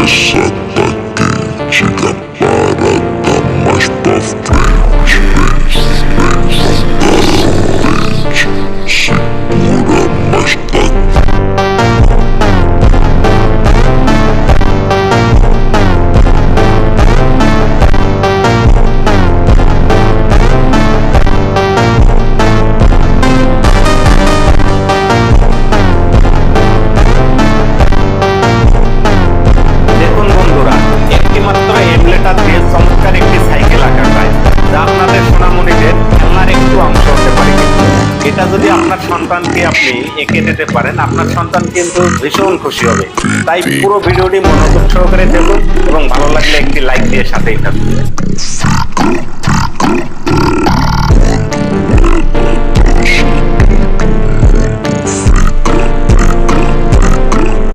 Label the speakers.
Speaker 1: essa tá quente, a parada mais pra frente. Segura, mas tá
Speaker 2: দেখুন বন্ধুরা, একটি মাত্র এমুলেটর দিয়ে চমৎকার একটি সাইকেল আঁকা যায়, যা আপনাদের সোনামণিদের খেলনার একটু অংশ হতে পারে। এটা যদি আপনার সন্তানকে আপনি এঁকে দিতে পারেন, আপনার সন্তান কিন্তু ভীষণ খুশি হবে। তাই পুরো ভিডিওটি মনোযোগ সহকারে দেখুন এবং ভালো লাগলে একটি লাইক দিয়ে সাথেই থাকুন।